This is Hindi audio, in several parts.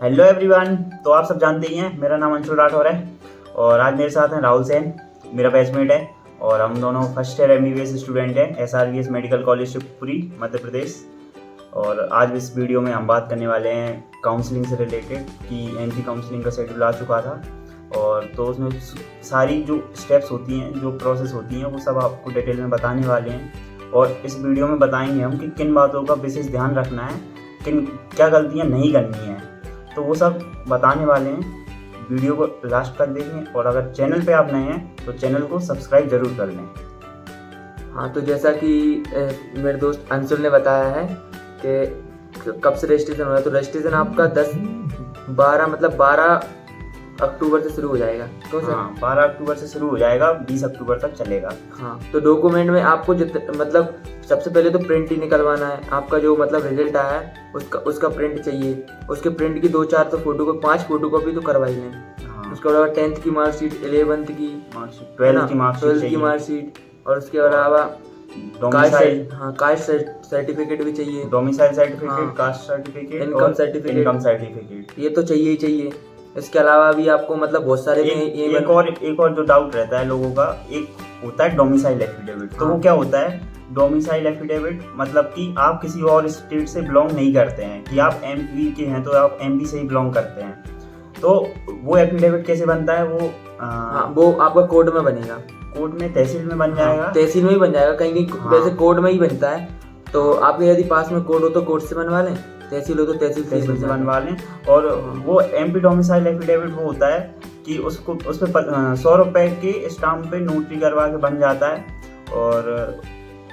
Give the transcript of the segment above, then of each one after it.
Hello everyone. तो आप सब जानते ही हैं मेरा नाम अंशुल राठौर है और आज मेरे साथ हैं राहुल सेन, मेरा बैचमेट है और हम दोनों फर्स्ट ईयर MBBS स्टूडेंट हैं SRVS medical college Shivpuri Madhya Pradesh. और आज इस वीडियो में हम बात करने वाले हैं काउंसलिंग से रिलेटेड कि MP काउंसलिंग का शेड्यूल आ चुका था और तो उसमें सारी जो स्टेप्स होती हैं, जो प्रोसेस होती हैं, वो सब आपको डिटेल में बताने वाले हैं। और इस वीडियो में बताएंगे हम कि किन बातों का विशेष ध्यान रखना है, क्या गलतियाँ नहीं करनी हैं, तो वो सब बताने वाले हैं। वीडियो को लास्ट तक देखें और अगर चैनल पे आप नए हैं तो चैनल को सब्सक्राइब जरूर कर लें। हाँ, तो जैसा कि मेरे दोस्त अंशुल ने बताया है कि कब से रजिस्ट्रेशन हो रहा है, तो रजिस्ट्रेशन आपका 12 अक्टूबर से शुरू हो जाएगा। क्यों सर? हाँ, 12 अक्टूबर से शुरू हो जाएगा, 20 अक्टूबर तक चलेगा। हाँ, तो डॉक्यूमेंट में आपको मतलब सबसे पहले तो प्रिंट ही निकलवाना है। आपका जो मतलब रिजल्ट आया है उसका प्रिंट चाहिए। उसके प्रिंट की 2-4 तो फोटो को 5 फोटो कॉपी तो करवाई लें। हाँ। उसके अलावा 10th की मार्कशीट, 11th की मार्कशीट, 12th की मार्कशीट और उसके अलावा कास्ट सर्टिफिकेट भी चाहिए। Domicile certificate, caste certificate, income certificate, ये तो चाहिए ही चाहिए। इसके अलावा भी आपको मतलब बहुत सारे एक और जो डाउट रहता है लोगों का, एक होता है डोमिसाइल एफिडेविट। तो वो क्या होता है डोमिसाइल एफिडेविट? मतलब कि आप किसी और स्टेट से बिलोंग नहीं करते हैं, कि आप MP के हैं तो आप MP से ही बिलोंग करते हैं। तो वो एफिडेविट कैसे बनता है? वो आपका कोर्ट में बनेगा। कोर्ट में, तहसील में बन जाएगा। तहसील में ही बन जाएगा, कहीं वैसे कोर्ट में ही बनता है। तो आपके यदि पास में कोर्ट हो तो कोर्ट से बनवा लें, तहसील हो तो तहसील से बनवा लें। और वो MP डोमिसाइल एफिडेविट वो होता है कि उस पर 100 रुपए के स्टाम्प पे नोटरी करवा के बन जाता है। और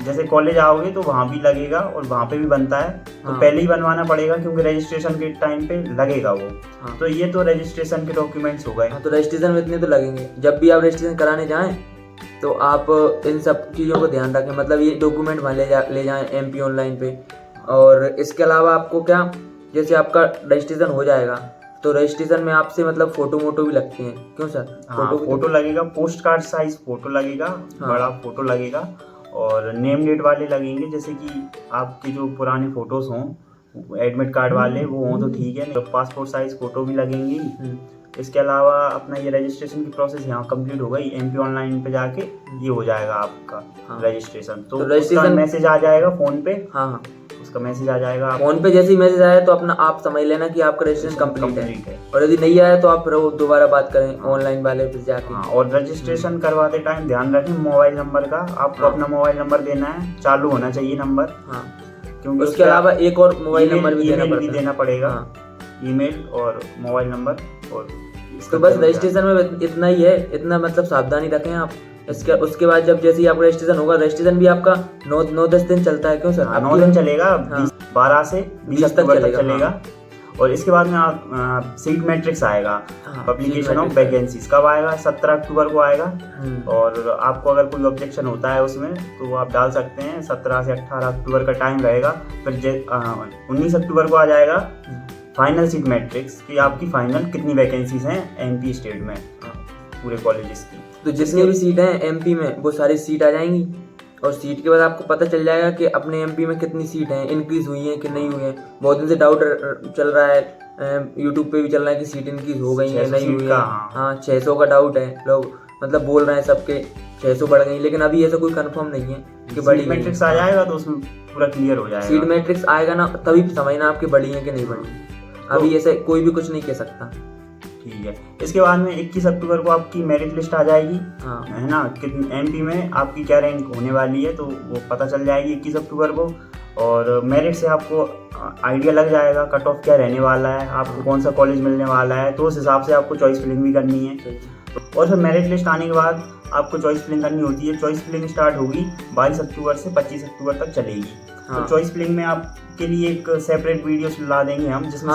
जैसे कॉलेज आओगे तो वहाँ भी लगेगा और वहाँ पे भी बनता है। तो पहले ही बनवाना पड़ेगा क्योंकि रजिस्ट्रेशन के टाइम पे लगेगा वो। तो ये तो रजिस्ट्रेशन के डॉक्यूमेंट्स हो गए। तो रजिस्ट्रेशन में इतने तो लगेंगे। जब भी आप रजिस्ट्रेशन कराने जाएं तो आप इन सब चीज़ों को ध्यान रखें, मतलब ये डॉक्यूमेंट वहाँ ले जाएं MP ऑनलाइन पे। और इसके अलावा आपको क्या, जैसे आपका रजिस्ट्रेशन हो जाएगा तो रजिस्ट्रेशन में आपसे मतलब फोटो भी लगती हैं। क्यों सर? फोटो लगेगा, पोस्ट कार्ड साइज फोटो लगेगा, बड़ा फोटो लगेगा और नेम डेट वाले लगेंगे। जैसे कि आपके जो पुराने फोटोज हों, एडमिट कार्ड वाले वो हों तो ठीक है, पासपोर्ट साइज फोटो भी लगेंगी। इसके अलावा अपना ये रजिस्ट्रेशन की प्रोसेस यहाँ कंप्लीट हो गई। MP ऑनलाइन पे जाके ये हो जाएगा आपका रजिस्ट्रेशन। तो रजिस्ट्रेशन मैसेज आ जाएगा फोन पे। हाँ, उसका मैसेज आ जाएगा फोन पे। जैसे ही मैसेज आया तो अपना आप समझ लेना कि आपका रजिस्ट्रेशन कंप्लीट है। और यदि नहीं आया तो आप दोबारा बात करें ऑनलाइन वाले पे जाके। और रजिस्ट्रेशन करवाते टाइम ध्यान रखें मोबाइल नंबर का। आपको अपना मोबाइल नंबर देना है, चालू होना चाहिए नंबर। क्योंकि उसके अलावा एक और मोबाइल नंबर भी देना पड़ेगा। ईमेल और मोबाइल नंबर। और तो बस रजिस्ट्रेशन में इतना ही है, इतना मतलब सावधानी रखें आप। उसके बाद जब जैसे ही आपका रजिस्ट्रेशन होगा, रजिस्ट्रेशन भी आपका 9-10 दिन चलता है। क्यों सर? 9 दिन चलेगा। 12 से 20 अक्टूबर तक चलेगा। और इसके बाद में आप सीट मैट्रिक्स आएगा, पब्लिकेशन ऑफ वैकेंसीज कब आएगा? 17 अक्टूबर को आएगा। और आपको अगर कोई ऑब्जेक्शन होता है उसमें तो आप डाल सकते हैं। 17 से 18 अक्टूबर का टाइम रहेगा। फिर 19 अक्टूबर को आ जाएगा फाइनल सीट मैट्रिक्स कि आपकी फाइनल कितनी वैकेंसीज हैं MP स्टेट में, पूरे कॉलेजेस की। तो जितनी भी सीट हैं MP में वो सारी सीट आ जाएंगी। और सीट के बाद आपको पता चल जाएगा कि अपने MP में कितनी सीट हैं, इंक्रीज हुई हैं कि नहीं हुई हैं। बहुत दिन से डाउट चल रहा है, YouTube पे भी चल रहा है कि सीट इंक्रीज हो गई है नहीं हुई है। हाँ, 600 का डाउट है। लोग मतलब बोल रहे हैं सबके 600 बढ़ गई, लेकिन अभी ऐसा कोई कंफर्म नहीं है कि बड़ी मैट्रिक्स आ जाएगा तो उसमें पूरा क्लियर हो जाएगा। सीट मैट्रिक्स आएगा ना, तभी समझना आपकी बढ़ी है कि नहीं बढ़ी। अभी ऐसे कोई भी कुछ नहीं कह सकता। ठीक है। इसके बाद में 21 अक्टूबर को आपकी मेरिट लिस्ट आ जाएगी। है ना, MP में आपकी क्या रैंक होने वाली है तो वो पता चल जाएगी 21 अक्टूबर को। और मेरिट से आपको आइडिया लग जाएगा कट ऑफ क्या रहने वाला है, आपको कौन सा कॉलेज मिलने वाला है। तो उस हिसाब से आपको चॉइस फिलिंग भी करनी है। और फिर मेरिट लिस्ट आने के बाद आपको चॉइस फिलिंग करनी होती है। चॉइस फिलिंग स्टार्ट होगी 22 अक्टूबर से 25 अक्टूबर तक चलेगी। तो चॉइस फिलिंग में आपके लिए एक सेपरेट वीडियो ला देंगे हम, जिसमें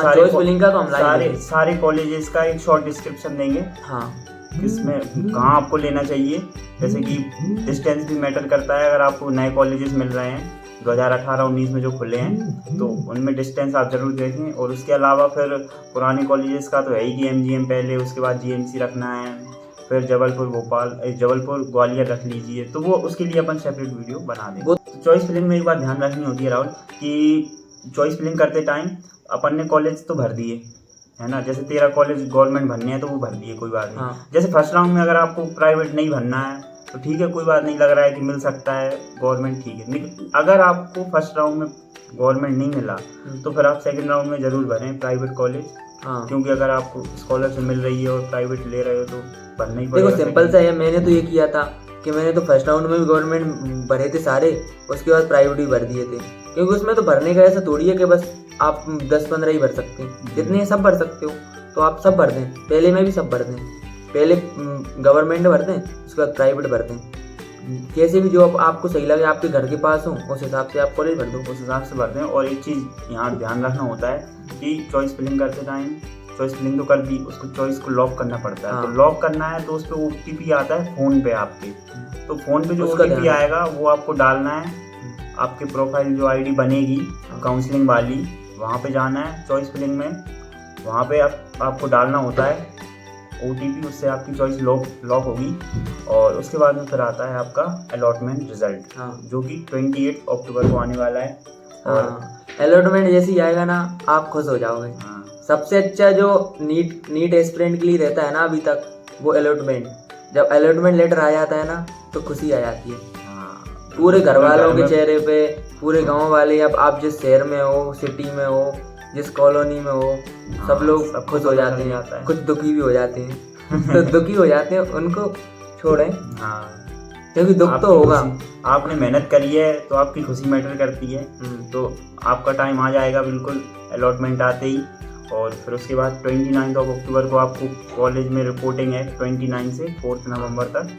सारे कॉलेजेस का एक शॉर्ट डिस्क्रिप्शन देंगे। इसमें कहाँ आपको लेना चाहिए, जैसे कि डिस्टेंस भी मैटर करता है। अगर आपको नए कॉलेजेस मिल रहे हैं 2018-19 में जो खुले हैं तो उनमें डिस्टेंस आप जरूर देखें। और उसके अलावा फिर पुराने कॉलेजेस का तो है ही कि MGM पहले, उसके बाद GMC रखना है, फिर जबलपुर ग्वालियर रख लीजिए। तो वो उसके लिए अपन सेपरेट वीडियो बना देंगे। चॉइस फिलिंग में एक बात ध्यान रखनी होती है राहुल, कि चॉइस फिलिंग करते टाइम अपन ने कॉलेज तो भर दिए, है ना। जैसे तेरा कॉलेज गवर्नमेंट भरने हैं तो वो भर दिए, कोई बात नहीं। हाँ। जैसे फर्स्ट राउंड में अगर आपको प्राइवेट नहीं भरना है तो ठीक है, कोई बात नहीं, लग रहा है कि मिल सकता है गवर्नमेंट, ठीक है। लेकिन अगर आपको फर्स्ट राउंड में गवर्नमेंट नहीं मिला तो फिर आप सेकंड राउंड में जरूर भरें प्राइवेट कॉलेज। हाँ। क्योंकि अगर आपको स्कॉलरशिप मिल रही है और प्राइवेट ले रहे हो तो भरना ही देखो पड़ेगा। सिंपल सा है, मैंने तो ये किया था कि मैंने तो फर्स्ट राउंड में भी गवर्नमेंट भरे थे सारे, उसके बाद प्राइवेट भी भर दिए थे। क्योंकि उसमें तो भरने का ऐसा थोड़ी है कि बस आप 10-15 ही भर सकते हैं, जितने सब भर सकते हो तो आप सब भर दें। पहले में भी सब भर दें, पहले गवर्नमेंट भर दें, उसके बाद प्राइवेट भर दें। कैसे भी जो आपको सही लगे, आपके घर के पास हो, उस हिसाब से आप कॉलेज भर दो, उस हिसाब से भर दें। और एक चीज़ यहाँ ध्यान रखना होता है कि चॉइस फिलिंग करते टाइम, चॉइस फिलिंग तो कर दी, उसको चॉइस को लॉक करना पड़ता है। हाँ। तो लॉक करना है तो उस पर OTP आता है फ़ोन पे आपके, तो फ़ोन पे जो उसका OTP ध्यान आएगा वो आपको डालना है। आपके प्रोफाइल जो ID बनेगी काउंसलिंग वाली, वहाँ पे जाना है चॉइस फिलिंग में, वहाँ पे आपको डालना होता है OTP, उससे आपकी चॉइस लॉक होगी। और उसके बाद में फिर आता है आपका अलॉटमेंट रिजल्ट, हाँ। जो कि 28 अक्टूबर को आने वाला है। और अलॉटमेंट जैसे ही आएगा ना, आप खुश हो जाओगे। हाँ, सबसे अच्छा जो नीट एस्पिरेंट के लिए रहता है ना अभी तक, वो अलॉटमेंट। जब अलॉटमेंट लेटर आ जाता है ना तो खुशी आ जाती है हाँ, पूरे घर वालों के में- चेहरे पे, पूरे गांव वाले। अब आप जिस शहर में हो, सिटी में हो, जिस कॉलोनी में हो, सब हाँ, लोग सबको खुश हो पता जाते चल हैं, जाता है। कुछ दुखी भी हो जाते हैं। तो दुखी हो जाते हैं उनको छोड़ें, हाँ, क्योंकि दुख आपकी तो होगा। खुशी- आपने मेहनत करी है तो आपकी खुशी मैटर करती है। तो आपका टाइम आ जाएगा बिल्कुल अलॉटमेंट आते ही। और फिर उसके बाद 29 अक्टूबर को आपको कॉलेज में रिपोर्टिंग है, 29 से 4 नवंबर तक।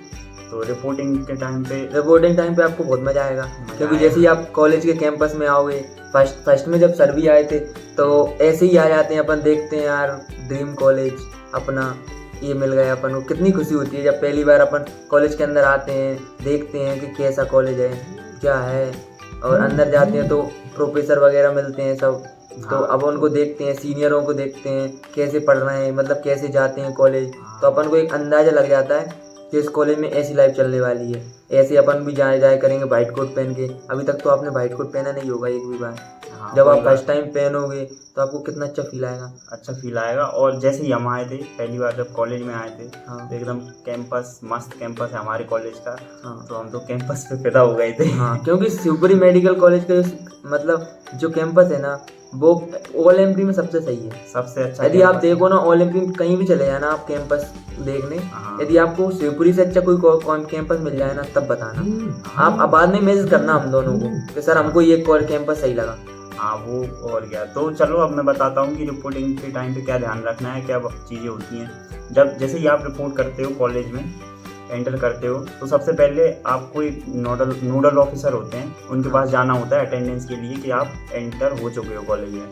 तो रिपोर्टिंग के टाइम पे रिपोर्टिंग टाइम पे आपको बहुत मजा आएगा, क्योंकि आएगा। जैसे ही आप कॉलेज के कैंपस में आओगे, फर्स्ट में जब सर भी आए थे तो ऐसे ही आ जाते हैं, अपन देखते हैं यार ड्रीम कॉलेज अपना ये मिल गया अपन को। कितनी खुशी होती है जब पहली बार अपन कॉलेज के अंदर आते हैं, देखते हैं कि कैसा कॉलेज है, क्या है। और अंदर जाते हैं तो प्रोफेसर वगैरह मिलते हैं सब, तो हाँ। अब उनको देखते हैं, सीनियरों को देखते हैं कैसे पढ़ रहे हैं, मतलब कैसे जाते हैं कॉलेज। तो अपन को एक अंदाजा लग जाता है कि इस कॉलेज में ऐसी लाइफ चलने वाली है। ऐसे अपन भी जाए करेंगे वाइट कोट पहन के। अभी तक तो आपने वाइट कोट पहना नहीं होगा एक भी बार। हाँ, जब आप होगा। फर्स्ट टाइम पहनोगे तो आपको कितना अच्छा फील आएगा। अच्छा फील आएगा। और जैसे ही हम आए थे पहली बार जब कॉलेज में आए थे, हाँ। तो एकदम कैंपस, मस्त कैंपस है हमारे कॉलेज का। हाँ। तो हम तो कैंपस पे फिदा हो गए थे। हाँ, क्योंकि शिवपुरी मेडिकल कॉलेज का मतलब जो कैंपस है ना, वो ऑल एमपी में सबसे सही है। सबसे अच्छा यदि आप campus है। देखो ना, ऑल एमपी में कहीं भी चले जाना आप कैंपस देखने, हाँ। यदि आपको शिवपुरी से अच्छा कोई कैंपस मिल जाए ना, तब बताना। आप बाद में मैसेज करना हम दोनों को कि सर हमको ये कैंपस सही लगा। हाँ, वो और क्या। तो चलो अब मैं बताता हूँ कि रिपोर्टिंग के टाइम पे क्या ध्यान रखना है, क्या चीज़ें होती हैं। जब जैसे ही आप रिपोर्ट करते हो, कॉलेज में एंटर करते हो, तो सबसे पहले आपको एक नोडल ऑफिसर होते हैं, उनके पास जाना होता है अटेंडेंस के लिए कि आप एंटर हो चुके हो कॉलेज में।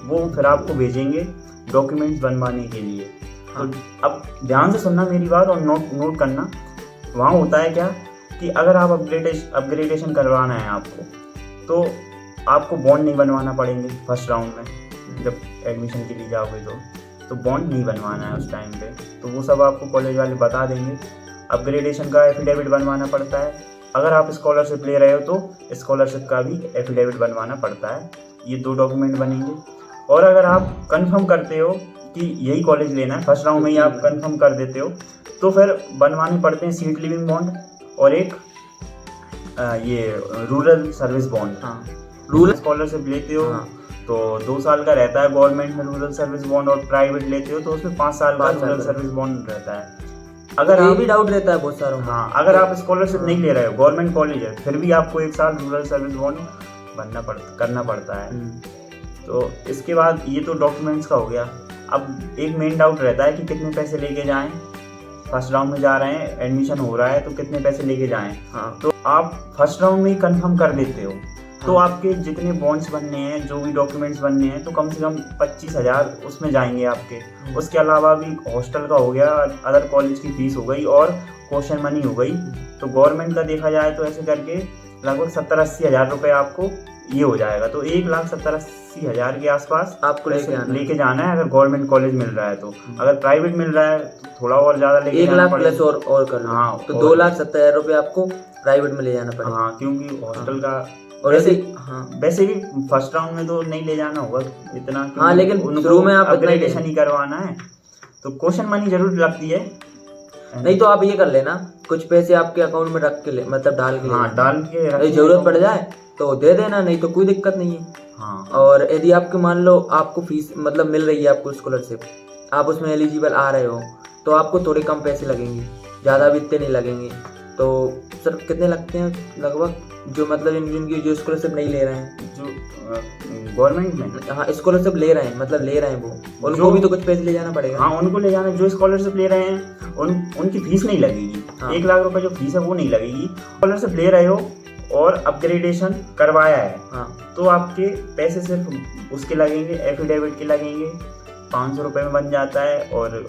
वो फिर आपको भेजेंगे डॉक्यूमेंट्स बनवाने के लिए। हाँ। तो अब ध्यान से सुनना मेरी बात और नोट करना। वहाँ होता है क्या कि अगर आप अपग्रेडेशन करवाना है आपको, तो आपको बॉन्ड नहीं बनवाना पड़ेंगे फर्स्ट राउंड में। जब एडमिशन के लिए जाओगे तो बॉन्ड नहीं बनवाना है उस टाइम पे। तो वो सब आपको कॉलेज वाले बता देंगे। अपग्रेडेशन का एफिडेविट बनवाना पड़ता है। अगर आप स्कॉलरशिप ले रहे हो तो स्कॉलरशिप का भी एफिडेविट बनवाना पड़ता है। ये 2 डॉक्यूमेंट बनेंगे। और अगर आप कंफर्म करते हो कि यही कॉलेज लेना है, फर्स्ट राउंड में ही आप कंफर्म कर देते हो, तो फिर बनवाने पड़ते हैं सीट लिविंग बॉन्ड और एक ये रूरल सर्विस बॉन्ड। हाँ। रूरल स्कॉलरशिप लेते हो हाँ। तो 2 साल का रहता है गवर्नमेंट में रूरल सर्विस बॉन्ड, और प्राइवेट लेते हो तो उसमें 5 साल का 5 साल रूरल का सर्विस बॉन्ड रहता है। अगर अगर ये आप भी डाउट रहता है बहुत सारों का। हाँ, अगर आप स्कॉलरशिप नहीं ले रहे हो, गवर्नमेंट कॉलेज है, फिर भी आपको 1 साल रूरल सर्विस बॉन्ड करना पड़ता है। तो इसके बाद ये तो डॉक्यूमेंट्स का हो गया। अब एक मेन डाउट रहता है कि कितने पैसे लेके जाएं। फर्स्ट राउंड में जा रहे हैं, एडमिशन हो रहा है, तो कितने पैसे लेके जाएं। हाँ। तो आप फर्स्ट राउंड में ही कंफर्म कर देते हो, तो हाँ। आपके जितने बॉन्ड्स बनने हैं, जो भी डॉक्यूमेंट्स बनने हैं, तो कम से कम 25,000 उसमें जाएंगे आपके। उसके अलावा भी हॉस्टल का हो गया, अदर कॉलेज की फीस हो गई और क्वेश्चन मनी हो गई। तो गवर्नमेंट का देखा जाए तो ऐसे करके लगभग 70-80 हज़ार रुपये आपको ये हो जाएगा। तो 1,70,80 हज़ार के आसपास आपको लेके जाना है अगर गवर्नमेंट कॉलेज मिल रहा है तो। अगर प्राइवेट मिल रहा है तो थोड़ा और ज़्यादा लेके 1 जाना लाख पड़ेगा। प्लस और कर लो। हाँ, तो और 2,70,000 रुपये आपको प्राइवेट में ले जाना पड़ेगा। हाँ, क्योंकि हॉस्टल का और वैसे हाँ वैसे भी फर्स्ट राउंड में तो नहीं ले जाना होगा इतना, क्योंकि हाँ, लेकिन उनको शुरू में आप इतना ही अपग्रेडेशन ही करवाना है, तो क्वेश्चन मनी जरूर लगती है। नहीं तो आप ये कर लेना, कुछ पैसे आपके अकाउंट में रख के ले, मतलब डाल के ले हाँ, लेना। डाल के यदि रखना जरूरत है पड़ जाए तो दे देना, नहीं तो कोई दिक्कत नहीं है। हाँ, और यदि आपके मान लो आपको फीस मतलब मिल रही है, आपको स्कॉलरशिप, आप उसमें एलिजिबल आ रहे हो, तो आपको थोड़े कम पैसे लगेंगे, ज़्यादा भी इतने नहीं लगेंगे। तो सर कितने लगते हैं लगभग, जो मतलब जिनकी जो स्कॉलरशिप नहीं ले रहे हैं, जो गवर्नमेंट में, हाँ स्कॉलरशिप ले रहे हैं, मतलब ले रहे हैं वो, उनको जो भी तो कुछ पैसे ले जाना पड़ेगा। हाँ, उनको ले जाना। जो स्कॉलरशिप ले रहे हैं उनकी फीस नहीं लगेगी। हाँ। 1 लाख रुपए जो फीस है वो नहीं लगेगी। स्कॉलरशिप ले रहे हो और अपग्रेडेशन करवाया है, हाँ तो आपके पैसे सिर्फ उसके लगेंगे, एफिडेविट के लगेंगे, 500 रुपये में बन जाता है। और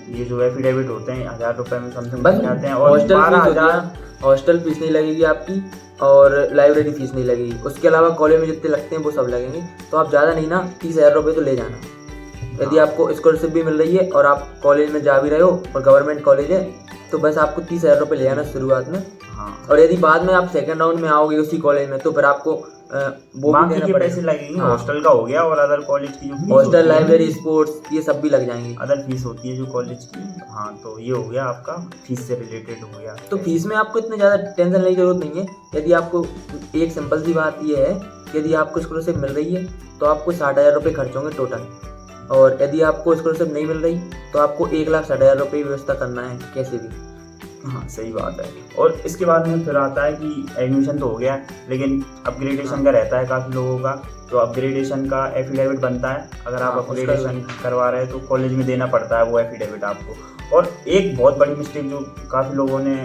ये जो एफिडेविट होते हैं 1000 रुपये में समथिंग बन जाते हैं। और हॉस्टल 12,000 हॉस्टल फीस नहीं लगेगी आपकी, और लाइब्रेरी फीस नहीं लगेगी। उसके अलावा कॉलेज में जितने लगते हैं वो सब लगेंगे। तो आप ज़्यादा नहीं ना, 30,000 रुपये तो ले जाना। यदि आपको स्कॉलरशिप भी मिल रही है और आप कॉलेज में जा भी रहे हो और गवर्नमेंट कॉलेज है, तो बस आपको 30,000 रुपये ले जाना शुरुआत में। हाँ, और यदि बाद में आप सेकंड राउंड में आओगे उसी कॉलेज में, तो फिर आपको वो भी बाकी देना के पड़ेगा। पैसे लगेंगे। हाँ। हॉस्टल का हो गया, और अदर कॉलेज की जो फीस हॉस्टल, होती है, लाइब्रेरी, स्पोर्ट्स, ये सब भी लग जाएंगे। अदर फीस होती है जो कॉलेज की। हाँ, तो ये हो गया आपका फीस से रिलेटेड हो गया। तो फीस में आपको इतनी ज़्यादा टेंशन लेने की जरूरत नहीं है। यदि आपको एक सिंपल सी बात ये है, यदि आपको स्कॉलरशिप मिल रही है तो आपको 60,000 रुपये खर्च होंगे टोटल। और यदि आपको स्कॉलरशिप नहीं मिल रही तो आपको 1,60,000 रुपये की व्यवस्था करना है कैसे भी। हाँ, सही बात है। और इसके बाद में फिर आता है कि एडमिशन तो हो गया, लेकिन अपग्रेडेशन का रहता है काफ़ी लोगों का। तो अपग्रेडेशन का एफिडेविट बनता है। अगर आप हाँ, अपग्रेडेशन करवा रहे हैं तो कॉलेज में देना पड़ता है वो एफिडेविट आपको। और एक बहुत बड़ी मिस्टेक जो काफ़ी लोगों ने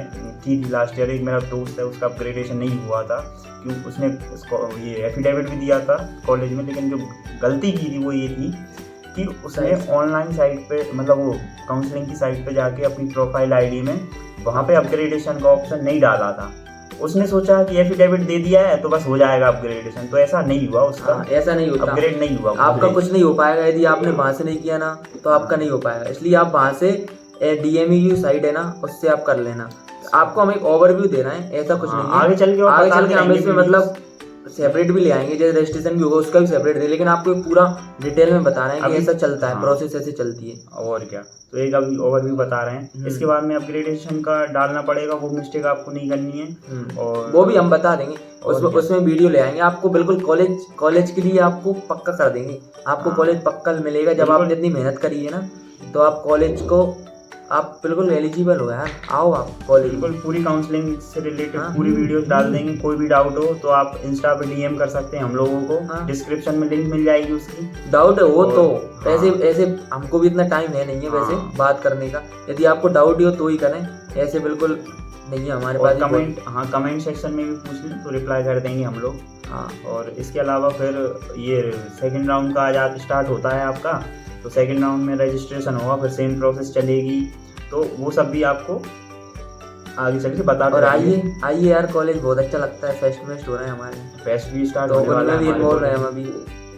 की थी लास्ट ईयर, एक मेरा दोस्त है, उसका अपग्रेडेशन नहीं हुआ था, क्योंकि उसने उसको ये एफिडेविट भी दिया था कॉलेज में, लेकिन जो गलती की थी वो ये थी कि उसने ऑनलाइन साइट पे, मतलब वो काउंसलिंग की साइट पे जाके अपनी प्रोफाइल आईडी में वहाँ पे अपग्रेडेशन का ऑप्शन नहीं डाला था। उसने सोचा कि एफिडेविट दे दिया है तो बस हो जाएगा अपग्रेडेशन, तो ऐसा नहीं हुआ उसका। हाँ, ऐसा नहीं होता, अपग्रेड नहीं हुआ, आपका कुछ नहीं हो पाएगा। यदि आपने वहाँ से नहीं किया ना तो आपका नहीं हो पाएगा। इसलिए आप वहाँ से DMEU साइट है ना, उससे आप कर लेना। आपको हम एक ओवरव्यू दे रहे हैं, ऐसा कुछ नहीं है। आगे चल के हम इसमें मतलब सेपरेट भी ले आएंगे, जैसे रजिस्ट्रेशन भी होगा उसका भी सेपरेट दे, लेकिन आपको पूरा डिटेल में बता रहे हैं कि ऐसा चलता है, प्रोसेस ऐसे चलती है। और क्या, तो एक अभी ओवरव्यू बता रहे हैं। इसके बाद में अपग्रेडेशन का डालना पड़ेगा, वो मिस्टेक आपको नहीं करनी है, और वो भी हम बता देंगे। उसमें वीडियो ले आएंगे आपको, बिल्कुल कॉलेज के लिए आपको पक्का कर देंगे। आपको कॉलेज पक्का मिलेगा जब आपने इतनी मेहनत करी है ना, तो आप कॉलेज को आप बिल्कुल एलिजिबल हो यार, आओ आप कॉलेज। बिल्कुल पूरी काउंसलिंग से रिलेटेड पूरी वीडियोस डाल देंगे। कोई भी डाउट हो तो आप इंस्टा पे DM कर सकते हैं हम लोगों को। डिस्क्रिप्शन में लिंक मिल जाएगी उसकी। डाउट हो तो ऐसे हमको भी इतना टाइम है नहीं है वैसे बात करने का। यदि आपको डाउट हो तो ही करें, ऐसे बिल्कुल नहीं है हमारे पास। कमेंट सेक्शन में भी पूछ लें तो रिप्लाई कर देंगे हम लोग। हाँ, और इसके अलावा फिर ये सेकंड राउंड का आज स्टार्ट होता है आपका, तो सेकंड राउंड में रजिस्ट्रेशन होगा, फिर सेम प्रोसेस चलेगी। तो वो सब भी आपको आगे चल के बता। और आइए यार, कॉलेज बहुत अच्छा लगता है। फेस्ट हो रहे हैं हमारे, फेस्ट भी स्टार्ट होने वाला है, बोल रहे हैं हम अभी।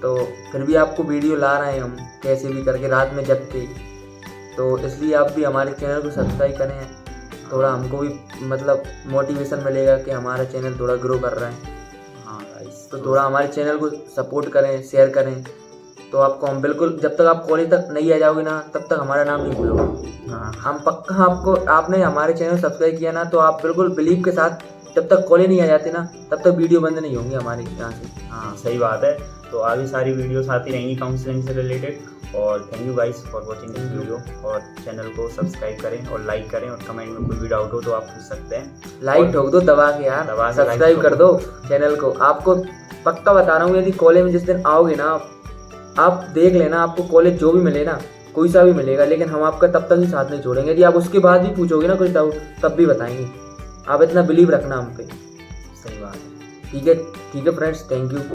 तो फिर भी आपको वीडियो ला रहे हैं हम कैसे भी करके, रात में जग के। तो इसलिए आप भी हमारे चैनल को सब्सक्राइब करें, थोड़ा हमको भी मतलब मोटिवेशन मिलेगा कि हमारा चैनल थोड़ा ग्रो कर रहा है। हाँ गाइस, तो थोड़ा हमारे चैनल को सपोर्ट करें, शेयर करें। तो आपको हम बिल्कुल, जब तक आप कॉलेज तक नहीं आ जाओगे ना, तब तक हमारा नाम नहीं भूलोगे। हाँ, हम पक्का आपने हमारे चैनल सब्सक्राइब किया ना, तो आप बिल्कुल बिलीव के साथ जब तक कॉलेज नहीं आ जाते ना, तब तक वीडियो बंद नहीं होंगी हमारे यहाँ से। हाँ, सही बात है। तो आगे सारी वीडियोस आती रहेंगी काउंसलिंग से रिलेटेड। और thank you guys for watching this video. और चैनल को सब्सक्राइब करें और लाइक करें, और कमेंट में कोई भी डाउट हो तो आप पूछ सकते हैं। लाइक ठोक दो दबा के यार, सब्सक्राइब कर दो चैनल को। आपको पक्का बता रहा हूँ, यदि कॉलेज में जिस दिन आओगे ना, आप देख लेना, आपको कॉलेज जो भी मिले ना, कोई सा भी मिलेगा, लेकिन हम आपका तब तक ही साथ नहीं छोड़ेंगे। यदि आप उसके बाद भी पूछोगे ना कुछ डाउट, तब भी बताएंगे। आप इतना बिलीव रखना हम पे। सही बात है। ठीक है फ्रेंड्स, थैंक यू।